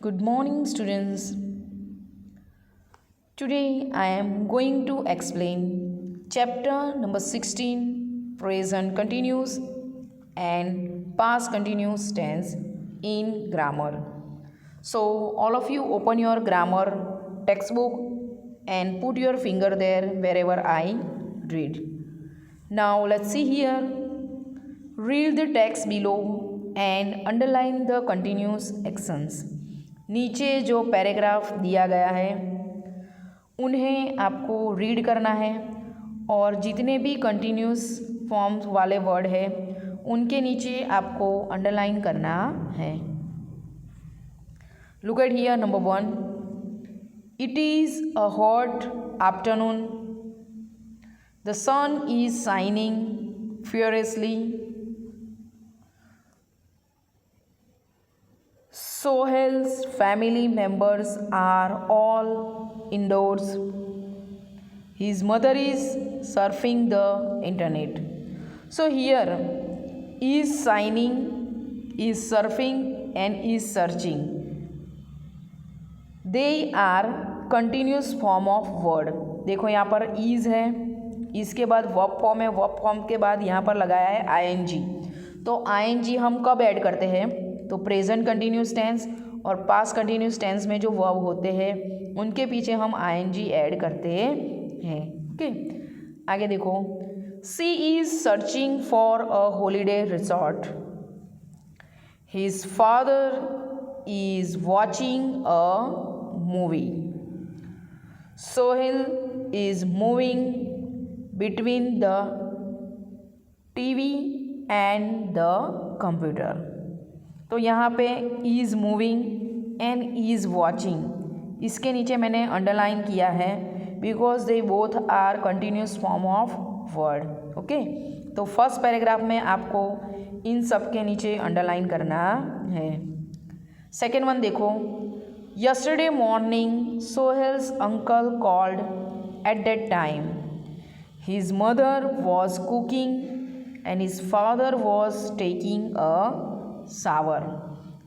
Good morning, students. Today I am going to explain chapter number 16 present continuous and past continuous tense in grammar. So, all of you open your grammar textbook and put your finger there wherever I read. Now, let's see here. Read the text below and underline the continuous actions. नीचे जो paragraph दिया गया है उन्हें आपको read करना है और जितने भी कंटिन्यूस फॉर्म्स वाले वर्ड है उनके नीचे आपको अंडरलाइन करना है. Look at here number 1. It is a hot afternoon. The sun is shining furiously. Sohail's family members are all indoors. His mother is surfing the internet. So here is signing, is surfing and is searching. They are continuous form of word. देखो यहाँ पर is है, इसके बाद verb form है, verb form के बाद यहाँ पर लगाया है आईएनजी. तो आईएनजी हम कब ऐड करते हैं? तो प्रेजेंट कंटिन्यूस टेंस और पास्ट कंटिन्यूस टेंस में जो वर्ब होते हैं उनके पीछे हम आईएनजी ऐड करते हैं. ओके, आगे देखो. She is searching for a holiday resort. His father is watching a movie. Sohail is moving between the TV and the computer. तो यहाँ पे is moving and is watching इसके नीचे मैंने अंडरलाइन किया है because they both are continuous form of word. Okay, तो first paragraph में आपको इन सब के नीचे अंडरलाइन करना है. सेकेंड वन देखो. Yesterday morning Sohail's uncle called at that time. His mother was cooking and his father was taking a shower.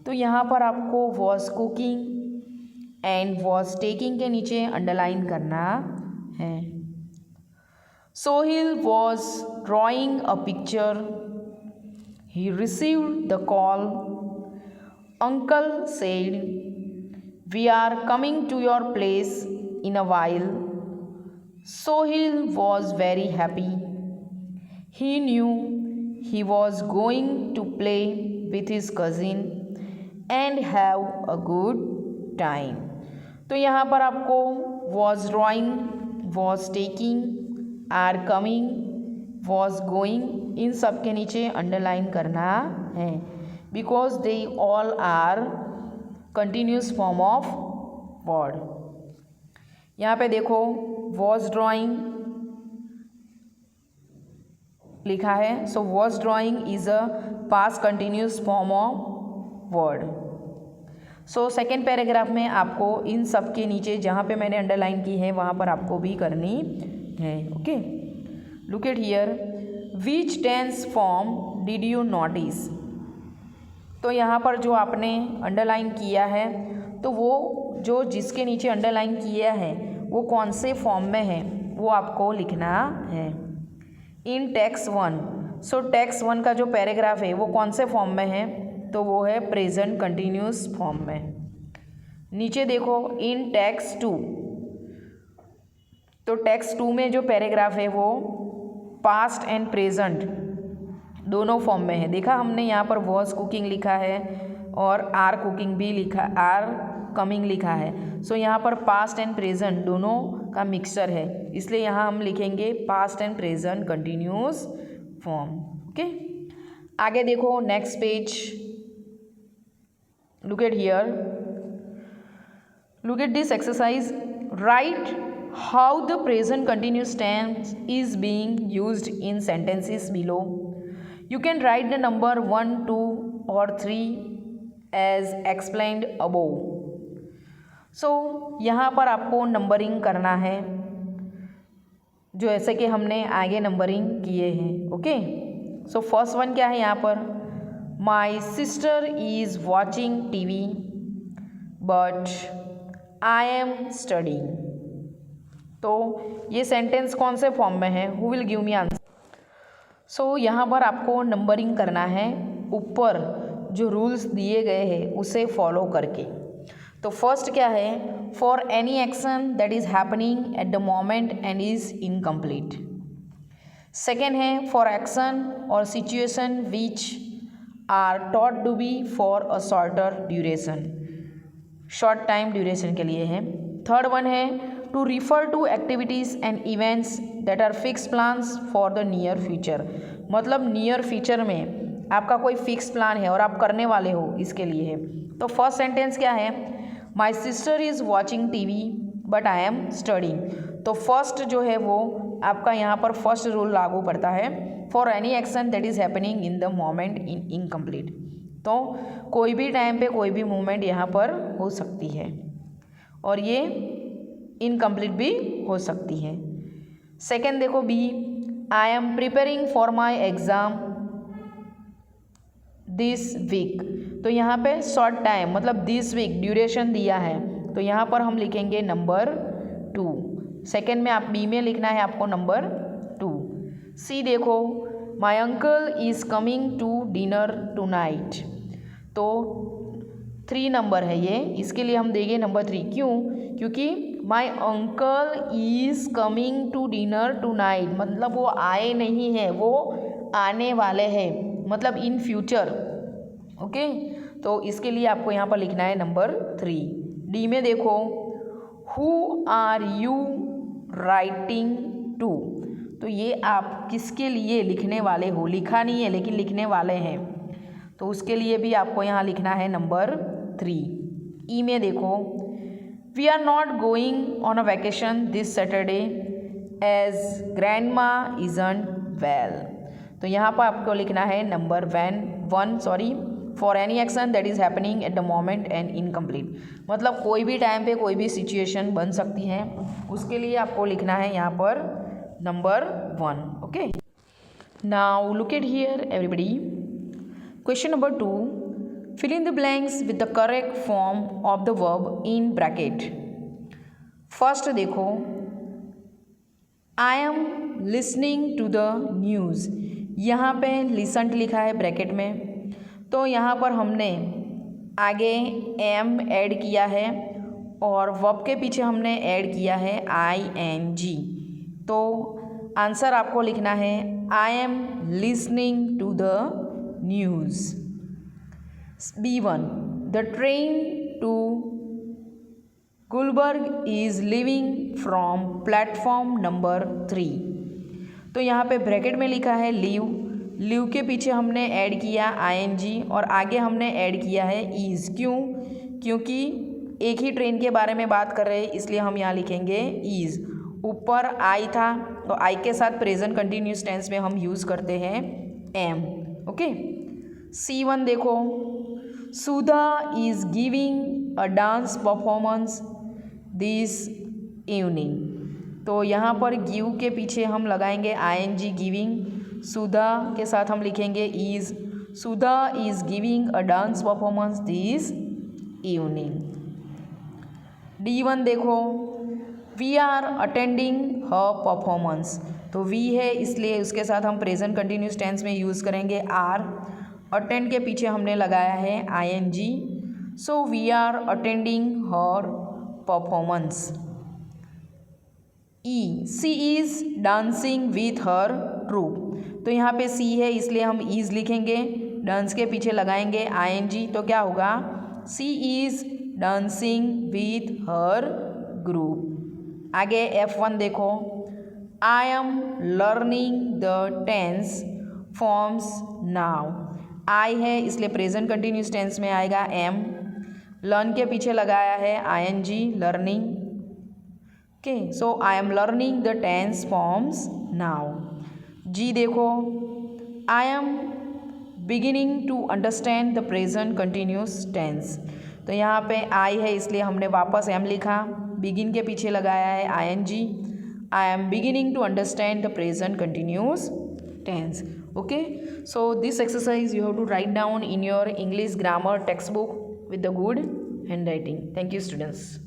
तो यहाँ पर आपको was cooking and was taking के नीचे अंडरलाइन करना है. Sohail was drawing a picture. He received the call. Uncle said we are coming to your place in a while. Sohail was very happy. He knew he was going to play with his cousin and have a good time. तो यहाँ पर आपको was drawing, was taking, are coming, was going इन सब के नीचे underline करना है because they all are continuous form of word. यहाँ पे देखो was drawing लिखा है. So was drawing is a past continuous form of word. So second paragraph में आपको इन सब के नीचे जहाँ पे मैंने अंडरलाइन की है वहाँ पर आपको भी करनी है. Okay, look at here. Which tense form did you notice. तो यहाँ पर जो आपने अंडरलाइन किया है तो वो जो जिसके नीचे अंडरलाइन किया है वो कौन से फॉर्म में है वो आपको लिखना है. इन टेक्स्ट 1. सो टेक्स्ट 1 का जो पैराग्राफ है वो कौन से फॉर्म में है तो वो है प्रेजेंट कंटिन्यूस फॉर्म में. नीचे देखो इन टेक्स्ट 2. तो टेक्स्ट 2 में जो पैराग्राफ है वो पास्ट एंड प्रेजेंट दोनों फॉर्म में है. देखा हमने यहाँ पर वॉज कुकिंग लिखा है और आर कुकिंग भी लिखा, आर कमिंग लिखा है. सो यहाँ पर पास्ट एंड प्रेजेंट दोनों का मिक्सचर है इसलिए यहाँ हम लिखेंगे past and present continuous form. Okay, आगे देखो next page. Look at here. Look at this exercise. Write how the present continuous tense is being used in sentences below. You can write the number 1, 2 और 3 as explained above. सो यहाँ पर आपको numbering करना है जो ऐसे कि हमने आगे नंबरिंग किए हैं. ओके, सो फर्स्ट वन क्या है यहाँ पर. My sister is watching TV. But I am studying. तो ये सेंटेंस कौन से फॉर्म में है? Who will give me answer? So यहाँ पर आपको नंबरिंग करना है ऊपर जो रूल्स दिए गए हैं उसे फॉलो करके। तो फर्स्ट क्या है? For any action that is happening at the moment and is incomplete. Second है फॉर एक्शन और situation which are thought to be for a shorter duration, short time duration के लिए है। थर्ड वन है to refer to activities and events that are fix plans for the near future, मतलब near future में आपका कोई fix plan है और आप करने वाले हो, इसके लिए है। तो फर्स्ट सेंटेंस क्या है? माई sister is watching TV but I am studying. तो फर्स्ट जो है वो आपका यहाँ पर फर्स्ट रूल लागू पड़ता है for any action that is happening in the moment in incomplete. तो कोई भी टाइम पे कोई भी मूवमेंट यहाँ पर हो सकती है और ये इनकम्प्लीट भी हो सकती है। सेकेंड देखो B, I am preparing for my exam this week. तो यहाँ पे शॉर्ट टाइम मतलब दिस वीक ड्यूरेशन दिया है, तो यहाँ पर हम लिखेंगे नंबर 2। सेकेंड में आप बी में लिखना है आपको नंबर 2। सी देखो, my uncle is coming to dinner tonight. तो 3 नंबर है ये, इसके लिए हम देंगे नंबर 3। क्यों? क्योंकि my uncle is coming to dinner tonight मतलब वो आए नहीं हैं, वो आने वाले हैं, मतलब इन फ्यूचर। ओके, तो इसके लिए आपको यहाँ पर लिखना है नंबर 3। डी में देखो, who are you writing to. तो ये आप किसके लिए लिखने वाले हो? लिखा नहीं है लेकिन लिखने वाले हैं, तो उसके लिए भी आपको यहाँ लिखना है नंबर 3। ई में देखो, we are not going on a vacation this Saturday as grandma isn't well. तो यहाँ पर आपको लिखना है number 1 for any action that is happening at the moment and incomplete, मतलब कोई भी टाइम पे कोई भी सिचुएशन बन सकती है, उसके लिए आपको लिखना है यहाँ पर number 1। Okay, now look at here everybody. Question number 2, fill in the blanks with the correct form of the verb in bracket। First देखो, I am listening to the news। यहाँ पे लिसन लिखा है ब्रैकेट में, तो यहाँ पर हमने आगे एम ऐड किया है और वर्ब के पीछे हमने ऐड किया है ING। तो आंसर आपको लिखना है I am listening to the news। B1, the train to Gulberg is leaving from platform number 3। तो यहाँ पे ब्रैकेट में लिखा है लीव के पीछे हमने ऐड किया ING और आगे हमने ऐड किया है इज़। क्यों? क्योंकि एक ही ट्रेन के बारे में बात कर रहे हैं, इसलिए हम यहाँ लिखेंगे इज़। ऊपर आई था तो आई के साथ प्रेजेंट कंटिन्यूस टेंस में हम यूज़ करते हैं एम। ओके, C1 देखो, Sudha is giving a dance performance this evening. तो यहाँ पर गिव के पीछे हम लगाएंगे ING गिविंग, सुधा के साथ हम लिखेंगे is. Sudha is giving a dance performance this evening. D1 देखो, we are attending her performance. तो वी है इसलिए उसके साथ हम प्रेजेंट कंटिन्यूस टेंस में यूज़ करेंगे आर। अटेंड के पीछे हमने लगाया है ING, so we are attending her performance. E, she is dancing with her troupe. तो यहाँ पे सी है इसलिए हम इज़ लिखेंगे, डांस के पीछे लगाएंगे ING, तो क्या होगा? She is dancing with her group. आगे F1 देखो, I am learning the tense forms now. आई है इसलिए प्रेजेंट कंटिन्यूस टेंस में आएगा एम। लर्न के पीछे लगाया है ING learning. Okay, so I am learning the tense forms now. G देखो, I am beginning to understand the present continuous tense. तो यहाँ पे आई है इसलिए हमने वापस एम लिखा, बिगिन के पीछे लगाया है ING। I am beginning to understand the present continuous tense। Okay, so this exercise you have to write down in your English grammar textbook with the good handwriting. Thank you, students.